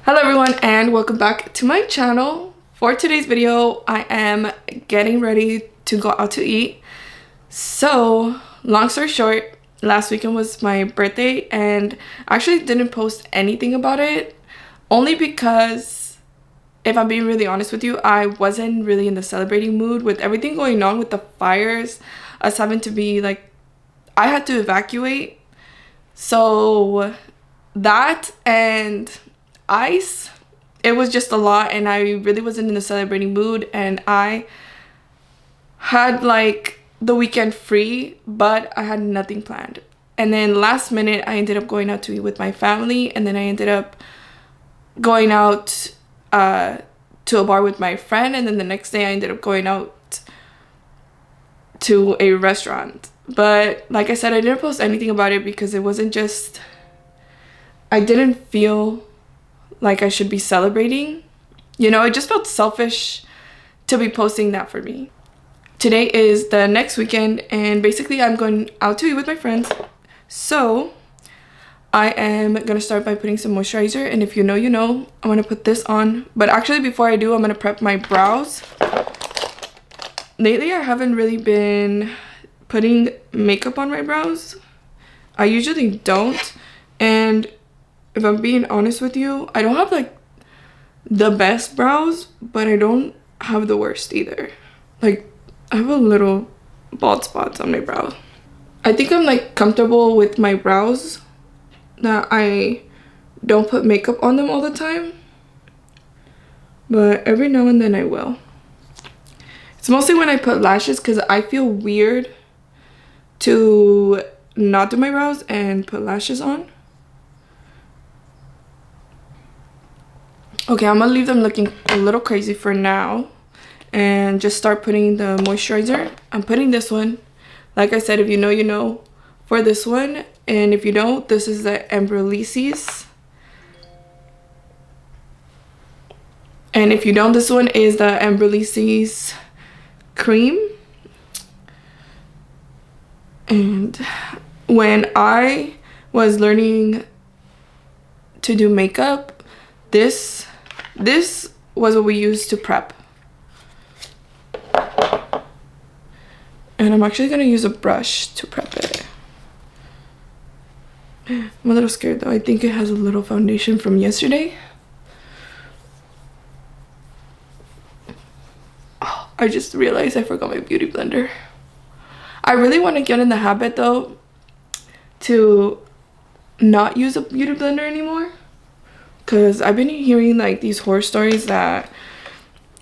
Hello everyone and welcome back to my channel. For today's video, I am getting ready to go out to eat. So, long story short, last weekend was my birthday and I actually didn't post anything about it. Only because, if I'm being really honest with you, I wasn't really in the celebrating mood with everything going on with the fires. Us having to be like, I had to evacuate. So, that and ice, it was just a lot and I really wasn't in the celebrating mood, and I had like the weekend free but I had nothing planned. And then last minute I ended up going out to eat with my family, and then I ended up going out to a bar with my friend, and then the next day I ended up going out to a restaurant. But like I said, I didn't post anything about it because it wasn't just, I didn't feel like I should be celebrating. You know, it just felt selfish to be posting that for me. Today is the next weekend and basically I'm going out to eat with my friends. So I am gonna start by putting some moisturizer, and if you know, you know. I'm gonna put this on, but actually before I do, I'm gonna prep my brows. Lately I haven't really been putting makeup on my brows. I usually don't, and if I'm being honest with you, I don't have like the best brows, but I don't have the worst either. Like, I have a little bald spots on my brow. I think I'm like comfortable with my brows, that I don't put makeup on them all the time, but every now and then I will. It's mostly when I put lashes because I feel weird to not do my brows and put lashes on. Okay, I'm gonna leave them looking a little crazy for now and just start putting the moisturizer. I'm putting this one. Like I said, if you know, you know, for this one. And if you don't, this is the Embryolisse. And if you don't, this one is the Embryolisse cream. And when I was learning to do makeup, this was what we used to prep. And I'm actually gonna use a brush to prep it. I'm a little scared though. I think it has a little foundation from yesterday. Oh, I just realized I forgot my beauty blender. I really want to get in the habit though to not use a beauty blender anymore, because I've been hearing like these horror stories that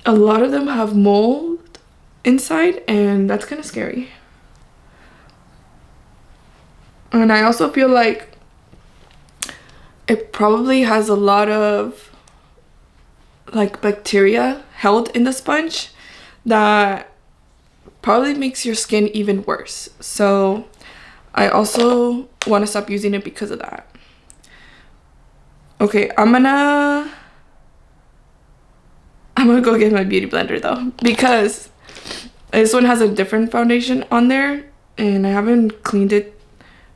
a lot of them have mold inside, and that's kind of scary. And I also feel like it probably has a lot of like bacteria held in the sponge that probably makes your skin even worse. So I also want to stop using it because of that. Okay, I'm gonna go get my beauty blender though, because this one has a different foundation on there and I haven't cleaned it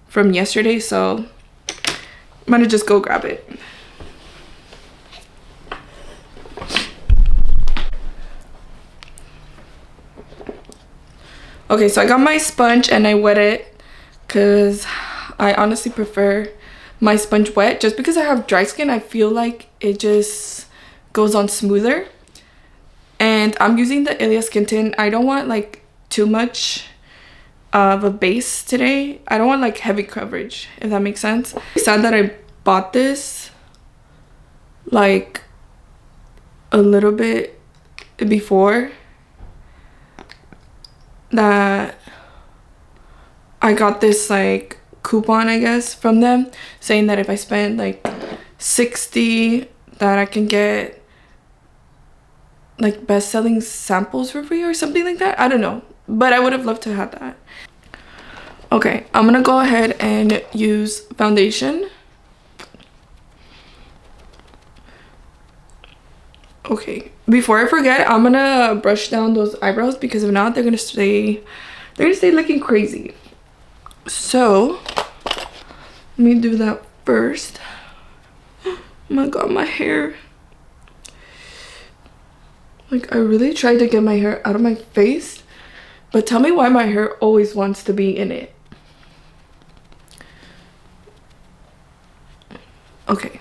from yesterday, so I'm gonna just go grab it. Okay, so I got my sponge and I wet it because I honestly prefer my sponge wet. Just because I have dry skin, I feel like it just goes on smoother. And I'm using the Ilia Skin Tint. I don't want like too much of a base today. I don't want like heavy coverage, if that makes sense. I'm sad that I bought this like a little bit before that. I got this like coupon, I guess, from them saying that if I spend like $60 that I can get like best-selling samples for free or something like that. I don't know, but I would have loved to have that. Okay, I'm gonna go ahead and use foundation. Okay, before I forget, I'm gonna brush down those eyebrows because if not, they're gonna stay looking crazy. So let me do that first. Oh my god, my hair. Like, I really tried to get my hair out of my face, but tell me why my hair always wants to be in it. Okay.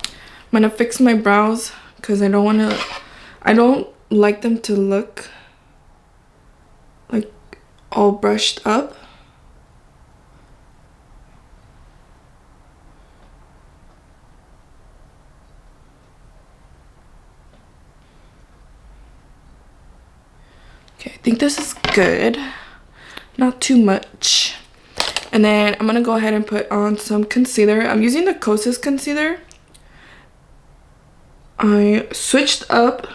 I'm gonna fix my brows because I don't like them to look like all brushed up. Okay, I think this is good. Not too much. And then I'm gonna go ahead and put on some concealer. I'm using the Kosas concealer. I switched up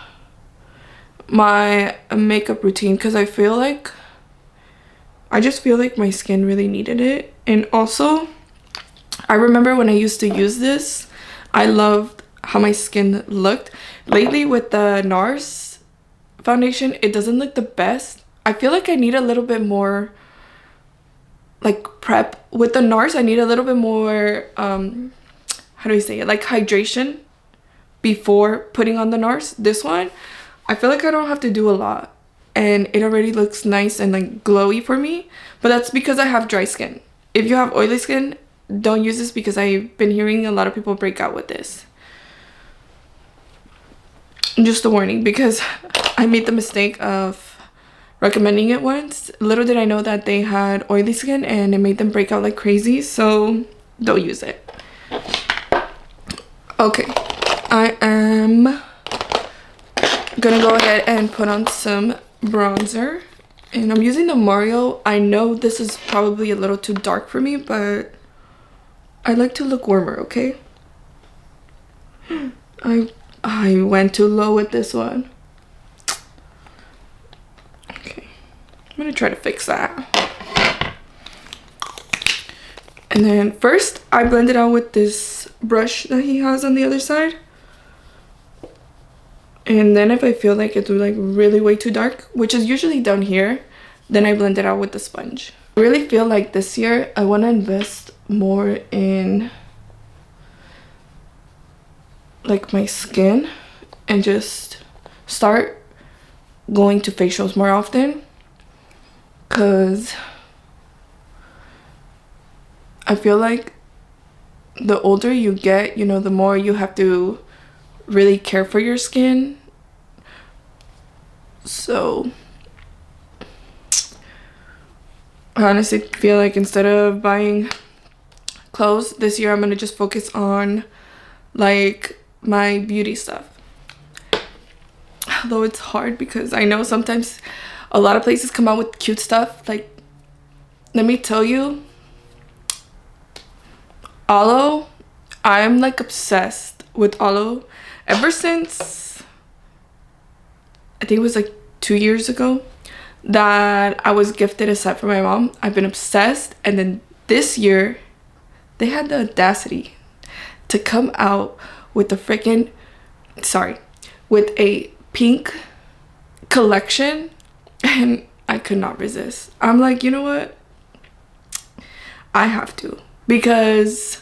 my makeup routine because I just feel like my skin really needed it. And also, I remember when I used to use this, I loved how my skin looked. Lately with the NARS foundation, it doesn't look the best. I feel like I need a little bit more like prep. With the NARS, I need a little bit more, how do I say it? Like hydration before putting on the NARS. This one, I feel like I don't have to do a lot. And it already looks nice and like glowy for me. But that's because I have dry skin. If you have oily skin, don't use this because I've been hearing a lot of people break out with this. Just a warning, because I made the mistake of recommending it once. Little did I know that they had oily skin and it made them break out like crazy. So don't use it. Okay, I am gonna go ahead and put on some bronzer. And I'm using the Mario. I know this is probably a little too dark for me, but I like to look warmer, okay? I went too low with this one. Okay, I'm gonna try to fix that. And then first, I blend it out with this brush that he has on the other side. And then if I feel like it's like really way too dark, which is usually down here, then I blend it out with the sponge. I really feel like this year I want to invest more in like my skin and just start going to facials more often, because I feel like the older you get, you know, the more you have to really care for your skin. So I honestly feel like instead of buying clothes this year, I'm gonna just focus on like my beauty stuff. Although it's hard because I know sometimes a lot of places come out with cute stuff. Like, let me tell you, Aloe, I'm like obsessed with Aloe ever since I think it was like 2 years ago that I was gifted a set for my mom. I've been obsessed, and then this year they had the audacity to come out with the freaking with a pink collection, and I could not resist. I'm like, you know what, I have to, because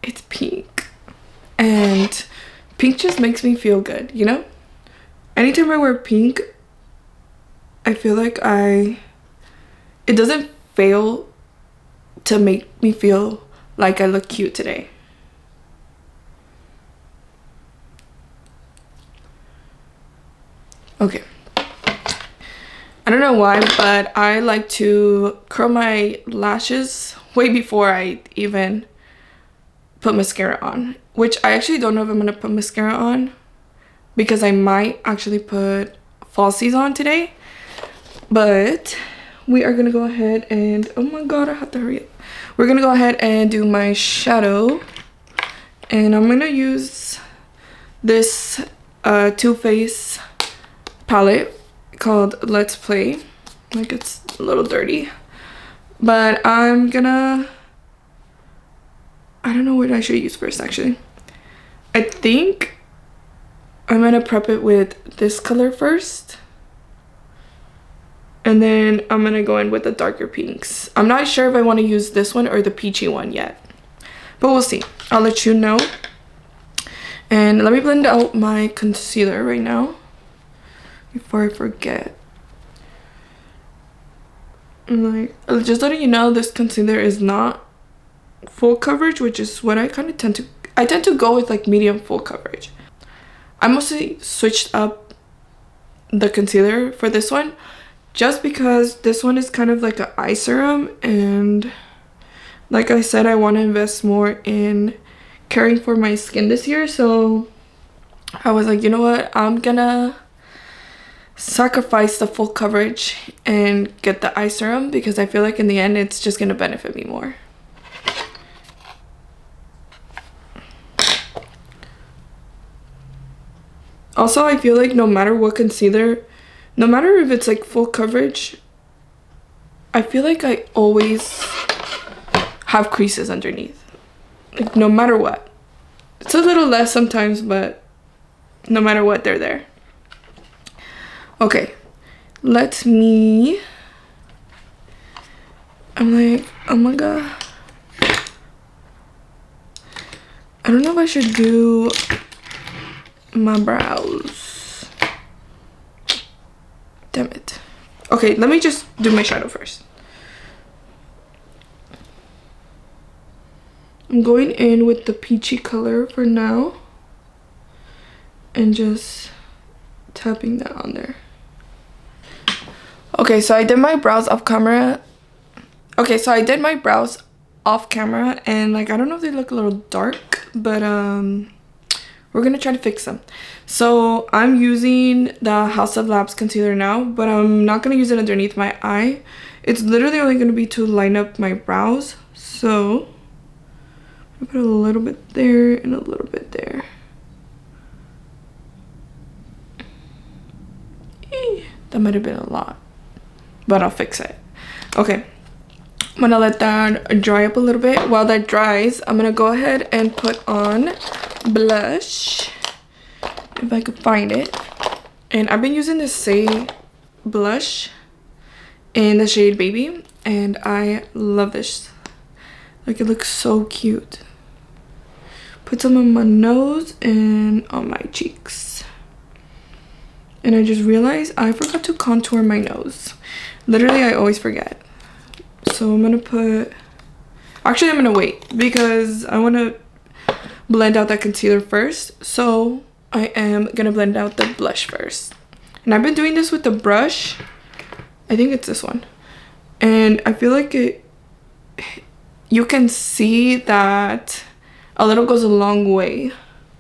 it's pink and pink just makes me feel good, you know? Anytime I wear pink, I feel like it doesn't fail to make me feel like I look cute today. Okay, I don't know why, but I like to curl my lashes way before I even put mascara on, which I actually don't know if I'm gonna put mascara on, because I might actually put falsies on today. But we are gonna go ahead and, oh my god, I have to hurry up. We're gonna go ahead and do my shadow, and I'm gonna use this Too Faced palette called Let's Play. Like, it's a little dirty, but I don't know what I should use first actually. I think I'm gonna prep it with this color first, and then I'm gonna go in with the darker pinks. I'm not sure if I want to use this one or the peachy one yet, but we'll see. I'll let you know And let me blend out my concealer right now before I forget. Like, just letting you know, this concealer is not full coverage, which is what I kind of tend to go with, like medium full coverage. I mostly switched up the concealer for this one just because this one is kind of like an eye serum, and like I said, I want to invest more in caring for my skin this year. So I was like, you know what, I'm gonna sacrifice the full coverage and get the eye serum because I feel like in the end it's just gonna benefit me more. Also, I feel like no matter what concealer, no matter if it's like full coverage, I feel like I always have creases underneath. Like, no matter what. It's a little less sometimes, but no matter what, they're there. Okay, I'm like, oh my god. I don't know if I should do my brows. Damn it. Okay, let me just do my shadow first. I'm going in with the peachy color for now and just tapping that on there. Okay, so I did my brows off camera. And like, I don't know if they look a little dark, but we're gonna try to fix them. So I'm using the House of Labs concealer now, but I'm not gonna use it underneath my eye. It's literally only gonna be to line up my brows. So I put a little bit there and a little bit there. That might have been a lot, but I'll fix it. Okay, I'm gonna let that dry up a little bit. While that dries, I'm gonna go ahead and put on blush, if I could find it. And I've been using this Say blush in the shade Baby, and I love this. Like, it looks so cute. Put some on my nose and on my cheeks. And I just realized I forgot to contour my nose. Literally, I always forget. So I'm gonna put... Actually, I'm gonna wait because I want to blend out that concealer first. So I am gonna blend out the blush first. And I've been doing this with the brush. I think it's this one. And I feel like you can see that a little goes a long way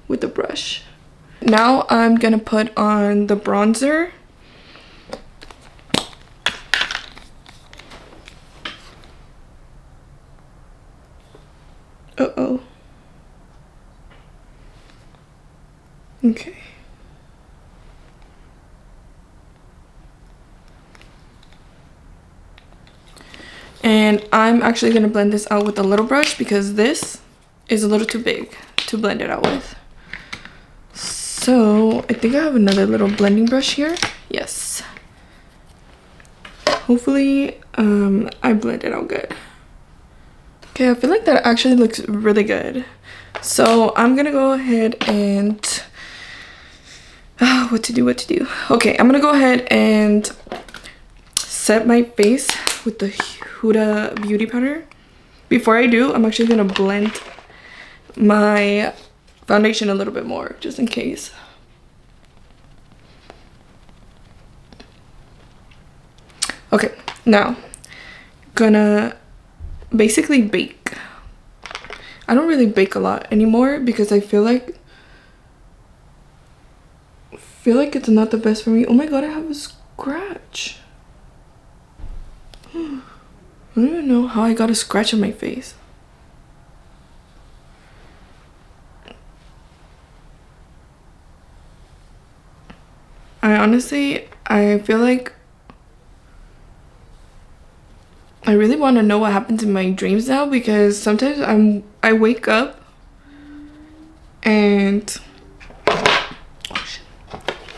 with the brush. Now I'm gonna put on the bronzer. Uh-oh. Okay. And I'm actually gonna blend this out with a little brush because this is a little too big to blend it out with. So I think I have another little blending brush here. Yes. Hopefully I blend it out good. Okay, I feel like that actually looks really good. So I'm gonna go ahead and what to do. Okay, I'm gonna go ahead and set my face with the Huda beauty powder. Before I do, I'm actually gonna blend my foundation a little bit more, just in case. Okay, now gonna basically bake. I don't really bake a lot anymore because I feel like it's not the best for me. Oh my god, I have a scratch. I don't even know how I got a scratch on my face. I feel like I really want to know what happens in my dreams now, because sometimes I wake up and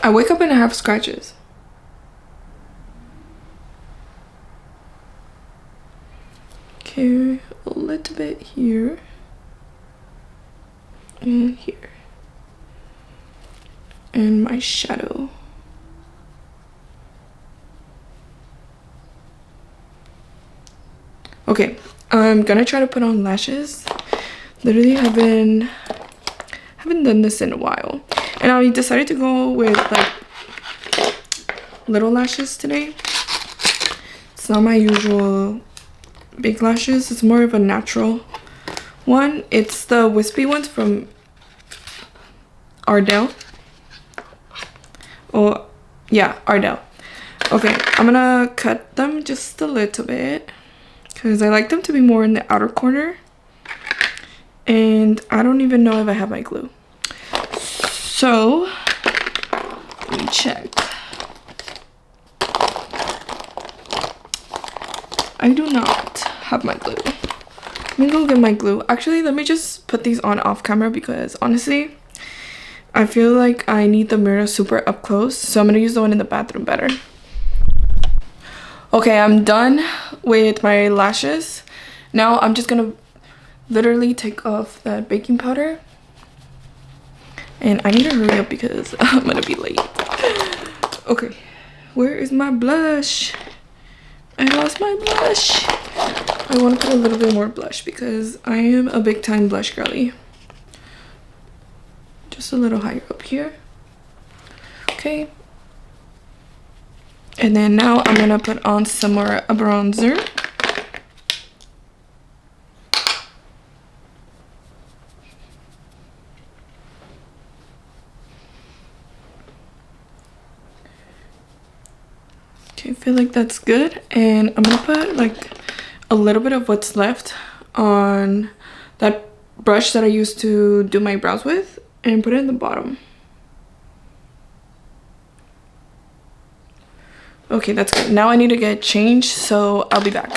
I have scratches. Okay, a little bit here and here. and my shadow. Okay, I'm gonna try to put on lashes. Literally haven't done this in a while, and I decided to go with like little lashes today. It's not my usual big lashes. It's more of a natural one. It's the wispy ones from Ardell. Oh yeah, Ardell. Okay, I'm gonna cut them just a little bit because I like them to be more in the outer corner, and I don't even know if I have my glue. So let me check. I do not have my glue. Let me go get my glue. Actually, let me just put these on off camera because honestly, I feel like I need the mirror super up close. So I'm gonna use the one in the bathroom better. Okay, I'm done with my lashes. Now I'm just gonna literally take off that baking powder. And I need to hurry up because I'm gonna be late. Okay, where is my blush? I lost my blush. I want to put a little bit more blush because I am a big time blush girly. Just a little higher up here. Okay. And then now I'm gonna put on some more a bronzer. Okay, I feel like that's good. And I'm gonna put like a little bit of what's left on that brush that I used to do my brows with and put it in the bottom. Okay, that's good. Now I need to get changed, so I'll be back.